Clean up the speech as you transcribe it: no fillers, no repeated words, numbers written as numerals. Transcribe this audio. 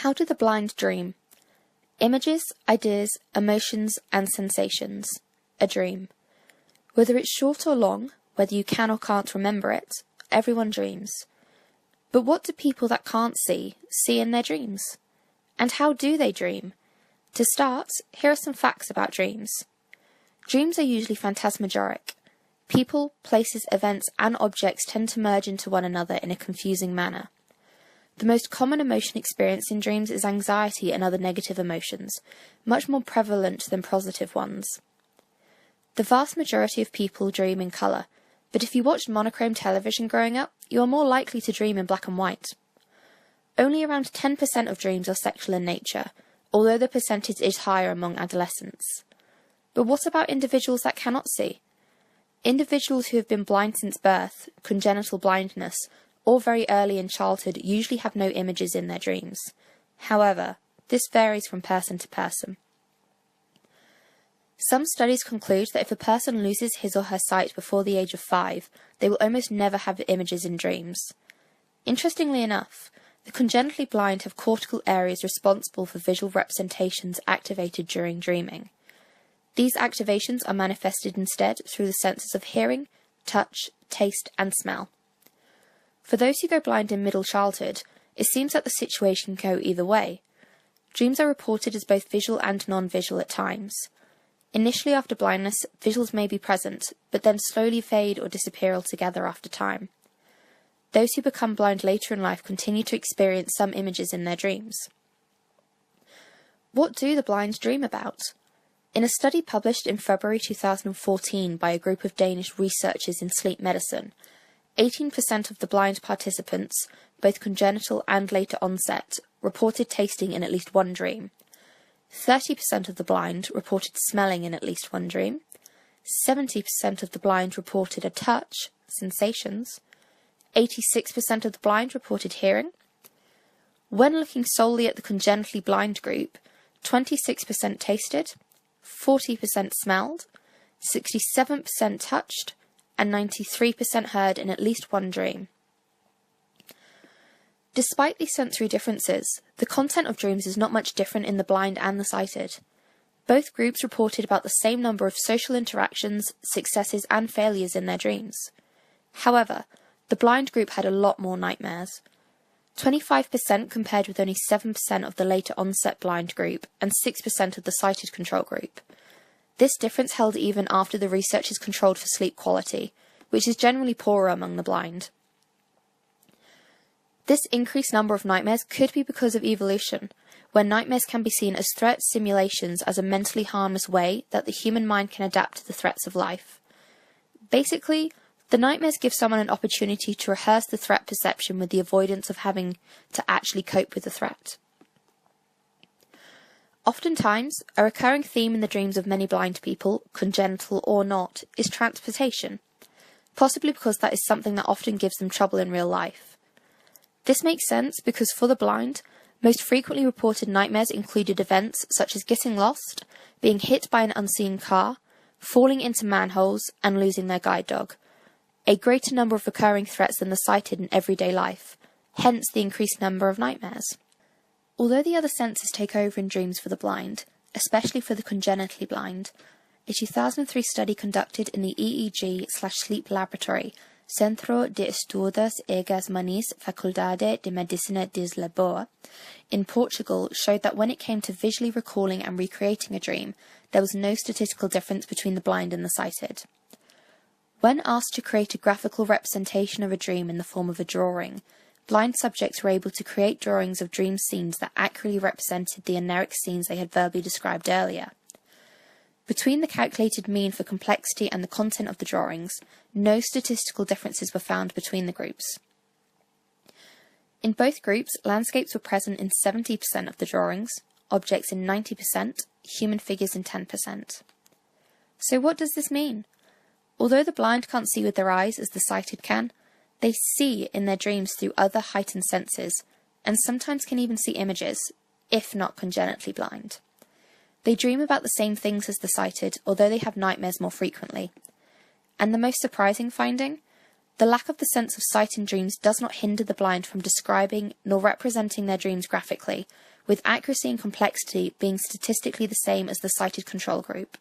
How do the blind dream? Images, ideas, emotions, and sensations. A dream. Whether it's short or long, whether you can or can't remember it, everyone dreams. But what do people that can't see in their dreams? And how do they dream? To start, here are some facts about dreams. Dreams are usually phantasmagoric. People, places, events, and objects tend to merge into one another in a confusing manner. The most common emotion experienced in dreams is anxiety and other negative emotions, much more prevalent than positive ones. The vast majority of people dream in colour, but if you watched monochrome television growing up, you are more likely to dream in black and white. Only around 10% of dreams are sexual in nature, although the percentage is higher among adolescents. But what about individuals that cannot see? Individuals who have been blind since birth, congenital blindness, or very early in childhood usually have no images in their dreams. However, this varies from person to person. Some studies conclude that if a person loses his or her sight before the age of 5, they will almost never have images in dreams. Interestingly enough, the congenitally blind have cortical areas responsible for visual representations activated during dreaming. These activations are manifested instead through the senses of hearing, touch, taste, and smell. For those who go blind in middle childhood, it seems that the situation can go either way. Dreams are reported as both visual and non-visual at times. Initially after blindness, visuals may be present, but then slowly fade or disappear altogether after time. Those who become blind later in life continue to experience some images in their dreams. What do the blind dream about? In a study published in February 2014 by a group of Danish researchers in sleep medicine, 18% of the blind participants, both congenital and later onset, reported tasting in at least one dream. 30% of the blind reported smelling in at least one dream. 70% of the blind reported a touch, sensations. 86% of the blind reported hearing. When looking solely at the congenitally blind group, 26% tasted, 40% smelled, 67% touched, and 93% heard in at least one dream. Despite these sensory differences, the content of dreams is not much different in the blind and the sighted. Both groups reported about the same number of social interactions, successes, and failures in their dreams. However, the blind group had a lot more nightmares. 25% compared with only 7% of the later onset blind group and 6% of the sighted control group. This difference held even after the researchers controlled for sleep quality, which is generally poorer among the blind. This increased number of nightmares could be because of evolution, where nightmares can be seen as threat simulations as a mentally harmless way that the human mind can adapt to the threats of life. Basically, the nightmares give someone an opportunity to rehearse the threat perception with the avoidance of having to actually cope with the threat. Oftentimes, a recurring theme in the dreams of many blind people, congenital or not, is transportation, possibly because that is something that often gives them trouble in real life. This makes sense because for the blind, most frequently reported nightmares included events such as getting lost, being hit by an unseen car, falling into manholes, and losing their guide dog. A greater number of recurring threats than the sighted in everyday life, hence the increased number of nightmares. Although the other senses take over in dreams for the blind, especially for the congenitally blind, a 2003 study conducted in the EEG/sleep laboratory Centro de Estudos Egas Manis Faculdade de Medicina de Lisboa in Portugal showed that when it came to visually recalling and recreating a dream, there was no statistical difference between the blind and the sighted. When asked to create a graphical representation of a dream in the form of a drawing, blind subjects were able to create drawings of dream scenes that accurately represented the eneric scenes they had verbally described earlier. Between the calculated mean for complexity and the content of the drawings, no statistical differences were found between the groups. In both groups, landscapes were present in 70% of the drawings, objects in 90%, human figures in 10%. So what does this mean? Although the blind can't see with their eyes as the sighted can, they see in their dreams through other heightened senses, and sometimes can even see images, if not congenitally blind. They dream about the same things as the sighted, although they have nightmares more frequently. And the most surprising finding? The lack of the sense of sight in dreams does not hinder the blind from describing nor representing their dreams graphically, with accuracy and complexity being statistically the same as the sighted control group.